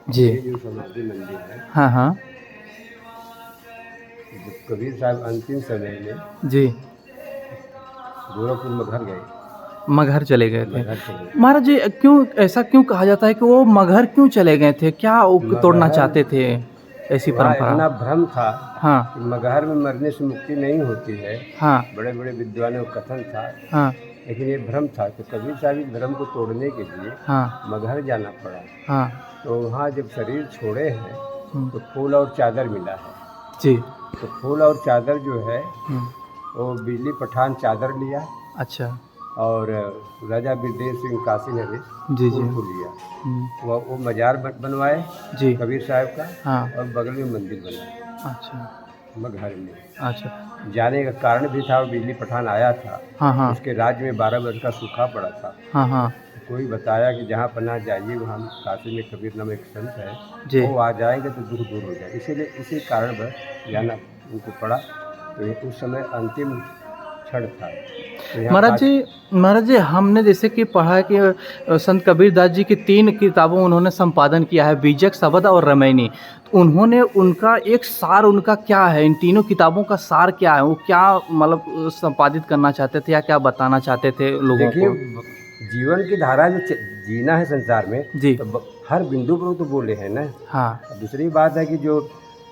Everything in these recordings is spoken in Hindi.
जी। ये जो समाधि मंदिर है, हाँ, हाँ। जब कबीर साहब अंतिम समय में जी। गोरखपुर में घर गए, मगहर चले गए थे। मगहर चले महाराज जी क्यों ऐसा क्यों कहा जाता है कि वो मगहर क्यों चले गए थे? क्या वो गए। तोड़ना मगहर चाहते थे ऐसी वहाँ परंपरा? इतना भ्रम था हाँ, कि मगहर में मरने से मुक्ति नहीं होती है। हाँ, बड़े बड़े विद्वानों का कथन था, हाँ, लेकिन ये भ्रम था। तो कबीर साहब इस भ्रम को तोड़ने के लिए हाँ, मगहर जाना पड़ा। हाँ। तो वहाँ जब शरीर छोड़े हैं हुँ, तो फूल और चादर मिला है। जी। तो फूल और चादर जो है हुँ, वो बिजली पठान चादर लिया, अच्छा। और राजा बिरदेव सिंह काशी नरेश जी, जी। फूल को लिया। हुँ, वो मज़ार बनवाए जी। कबीर साहब का, हाँ, और बगल में मंदिर बना अच्छा, मगहर में। अच्छा। जाने का कारण भी था, वो बिजली पठान आया था। हाँ, हाँ। उसके राज्य में 12 वर्ष का सूखा पड़ा था। हाँ, हाँ। तो कोई बताया कि जहाँ पनाह जाइए, वहाँ काशी में कबीर नाम एक संत है, जी। वो आ जाएंगे तो दुख दूर हो जाए। इसीलिए इसी कारणवश जाना उनको पड़ा। तो ये उस समय अंतिम क्षण था। तो यहाँ महाराज जी महाराज जी हमने जैसे कि पढ़ा है कि संत कबीरदास जी की 3 किताबों उन्होंने संपादन किया है, बीजक, शबद और रामायणी। तो उन्होंने उनका एक सार उनका क्या है? इन तीनों किताबों का सार क्या है? वो क्या मतलब संपादित करना चाहते थे या क्या बताना चाहते थे लोगों देखिए, को? जीवन की धारा जो जीना है संसार में, जी। तो हर बिंदु पर वो तो बोले हैं ना। हाँ। अब दूसरी बात है कि जो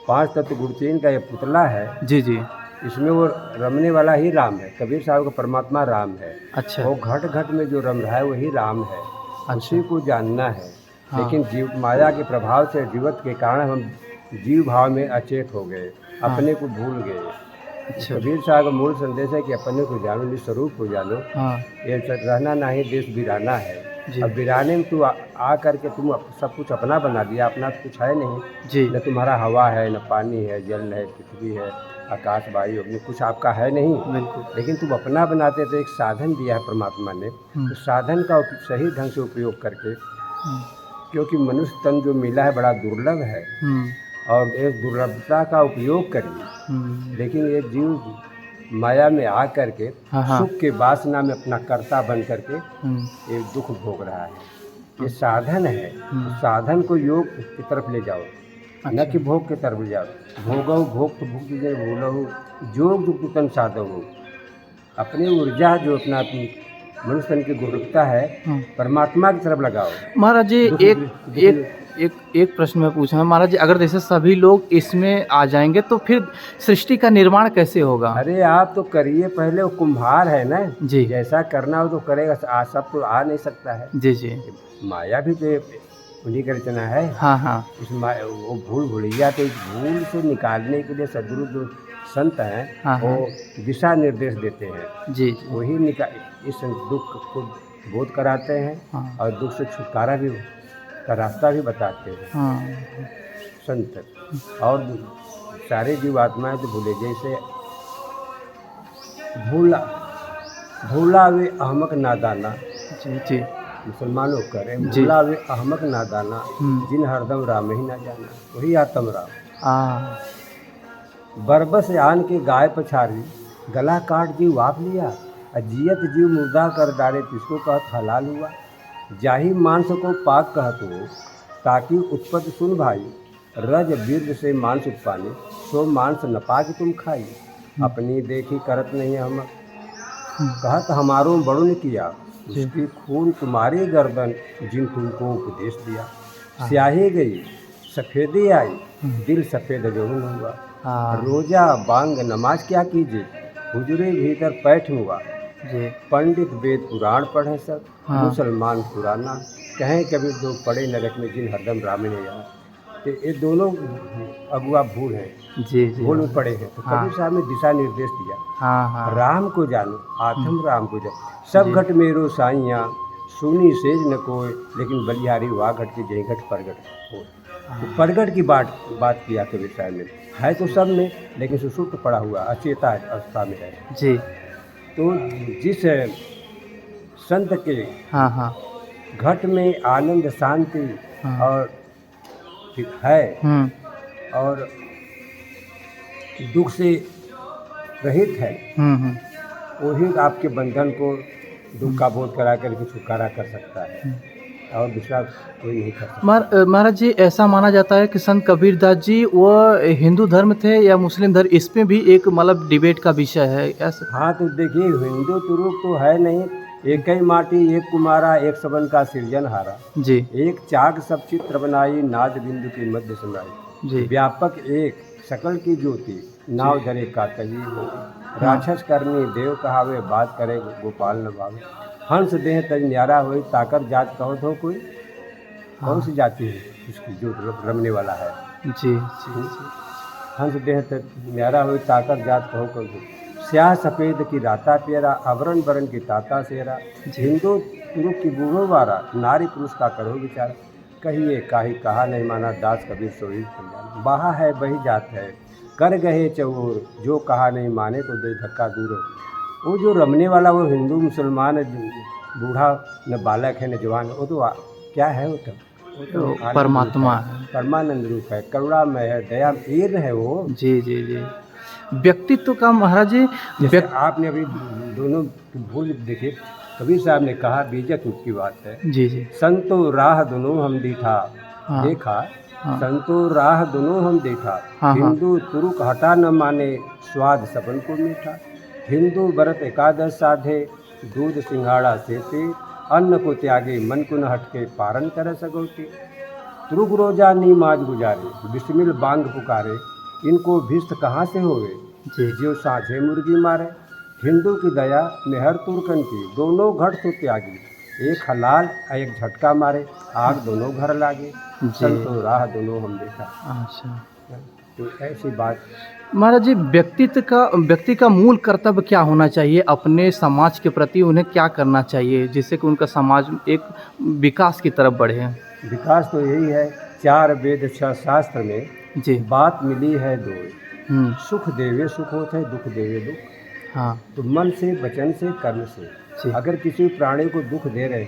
5 तत्व गुरुचेन का ये पुतला है, जी, जी। इसमें वो रमने वाला ही राम है। कबीर साहब का परमात्मा राम है। अच्छा, वो घट घट में जो रम रहा है वही राम है। अच्छा। उसी को जानना है। हाँ। लेकिन जीव माया के प्रभाव से, जीवत के कारण हम जीव भाव में अचेत हो गए, हाँ। अपने को भूल गए। अच्छा। कबीर साहब का मूल संदेश है कि अपने को जानो, निस्वरूप को जानो। हाँ। ये रहना नहीं देश बिराना है। जी। अब बिराने में तू आ करके तुम सब कुछ अपना बना दिया। अपना तो कुछ है नहीं। जी। न तुम्हारा हवा है, न पानी है, जल है, पृथ्वी है, आकाश, वायु, अग्नि, कुछ आपका है नहीं। बिल्कुल। लेकिन तुम अपना बनाते तो एक साधन दिया है परमात्मा ने। हुँ, तो साधन का सही ढंग से उपयोग करके, हुँ, क्योंकि मनुष्य तन जो मिला है बड़ा दुर्लभ है, हुँ, और इस दुर्लभता का उपयोग करिए। हुँ। लेकिन ये जीव माया में आ करके हाँ, हाँ। सुख के वासना में अपना कर्ता बन करके हुँ, ये दुख भोग रहा है। ये साधन है। हुँ। तो साधन को योग की तरफ ले जाओ, न अच्छा। कि भोग की तरफ ले जाओ। भोगो भोग तो भुक्ति जय भूलहु, जोग जुग तुतन साधहु। अपनी ऊर्जा जो अपना मनुष्य तन की गुरुता है, हाँ। परमात्मा की तरफ लगाओ। महाराज जी दुख एक दुख एक एक एक प्रश्न मैं पूछना महाराज जी अगर जैसे सभी लोग इसमें आ जाएँगे तो फिर सृष्टि का निर्माण कैसे होगा? अरे आप तो करिए पहले, वो कुम्हार है ना। जी। जैसा करना हो तो करेगा। सब तो आ नहीं सकता है। जी, जी। माया भी तो उन्हीं का रचना है। हाँ, हाँ। वो भूल भुलैया, तो इस भूल से निकालने के लिए सद्गुरु जो संत हैं, हाँ, वो हाँ। दिशा निर्देश देते हैं। जी, जी। वही इस दुख को बोध कराते हैं, हाँ, और दुख से छुटकारा भी का रास्ता भी बताते हैं हाँ। संत। और सारे जीवात्माएं तो भूले, जैसे भूला भूला वे अहमक नादाना, जी, जी। मुसलमानों करें, जी। भूला वे अहमक नादाना, हुँ। जिन हरदम राम ही ना जाना। वही आत्म राम। बरबस आन के गाय पछारी, गला काट जीव आप लिया। अजियत जीव मुर्दा कर डाले, किसको कहत हलाल हुआ। जाहि मांस को पाक कहत हो, ताकि उत्पत्ति सुन भाई। रज बीर्ज से मांस उत्पाने, सो मांस न पाक तुम खाई। अपनी देखी करत नहीं हम, कहत हमारो बड़ों ने किया। जी। उसकी खून तुम्हारी गर्दन, जिन तुमको उपदेश दिया। हाँ। स्याही गई सफ़ेदी आई, हुँ। दिल सफ़ेद जरूर हुआ। हाँ। रोजा बांग नमाज क्या कीजिए, हुजरे भीतर पैठ हुआ। जी। पंडित वेद पुराण पढ़े सब, हाँ। मुसलमान पुराना। कहें कभी दो पड़े नरक में, जिन हरदम राम ने यार। तो ये दोनों अगुआ भूल हैं, जी, जी। भूल में पड़े हैं। तो हाँ। कबीर साहब ने दिशा निर्देश दिया, हाँ, हाँ। राम को जानो, आत्म राम को जानो। सब जी। घट मेरो साइयाँ, सुनी सेज न कोय। लेकिन बलिहारी हुआ घट के, जय घट परगट हो। तो परगट की बात किया कबीर साहब ने। है तो सब में, लेकिन सुसुप्त पड़ा हुआ अचेता अवस्था में है। जी। तो जिस संत के हाँ, हाँ। घट में आनंद शांति हाँ। और है, हुँ। और दुख से रहित है, हुँ, हुँ। वही आपके बंधन को दुख का बोध करा करके छुटकारा कर सकता है। और दूसरा कोई नहीं कर सकता। महाराज जी, ऐसा माना जाता है कि संत कबीरदास जी वो हिंदू धर्म थे या मुस्लिम धर्म, इस पे भी एक मतलब डिबेट का विषय है ऐसा। हाँ, तो देखिए हिंदू तुरुक तो है नहीं, एक ही माटी एक कुमारा एक सबन का सृजन हारा, जी एक चाक सब चित्र बनाई नाद बिंदु की मध्य समाई, जी व्यापक एक सकल की ज्योति नाव धरे का तजी होती, राक्षस करनी देव कहावे बात करे गोपाल न भावे, हंस देह तज न्यारा होई ताकर जात कहो तो कोई, कौन सी जाति है उसकी जो रमने वाला है। जी जी जी हंस देह तज न्यारा होई ताकर जात कहो कोई, स्याह सफ़ेद की राता प्यारा अवरण बरन की ताता सेरा, हिंदू तुरुक की बूढ़ो वारा नारी पुरुष का करो विचार, कहिए काहि कहा नहीं माना दास कबीर सोई कल्याण, बहा है बही जात है कर गए चौर जो कहा नहीं माने तो दे धक्का दूर। वो जो रमने वाला वो हिंदू मुसलमान बूढ़ा न बालक है न जवान, वो तो क्या है वो तो आनंद परमात्मा रूप है, है। परमानंद रूप है, करुणामय है, दया वीर है वो। जी जी जी व्यक्तित्व का महाराज जी जैसे आपने अभी दोनों भूल देखिए, कबीर साहब ने कहा बीजक की बात है, जी जी संतो राह दोनों हम दीठा, हाँ देखा हाँ संतो राह दोनों हम देखा, हाँ हाँ हिंदू तुरुक हटा न माने स्वाद सबन को मीठा, हिंदू व्रत एकादश साधे दूध सिंघाड़ा सेते, अन्न को त्यागे मन को न हटके पारण कर सगोते, तुरुक रोजा नीमाज गुजारे बिस्मिल बांग पुकारे, इनको भिस्त कहाँ से होवे जी जो साझे मुर्गी मारे, हिंदू की दया मेहर तुर्कन की दोनों घट तो त्यागी, एक हलाल एक झटका मारे आग दोनों घर लागे, जी संतो राह दोनों हम देखा। अच्छा तो ऐसी बात। महाराज जी, व्यक्ति का मूल कर्तव्य क्या होना चाहिए अपने समाज के प्रति, उन्हें क्या करना चाहिए जिससे कि उनका समाज एक विकास की तरफ बढ़े। विकास तो यही है, चार वेद छह शास्त्र में जी बात मिली है दो, सुख देवे सुख होते दुख देवे दुख, हाँ तो मन से वचन से कर्म से जी अगर किसी प्राणी को दुख दे रहे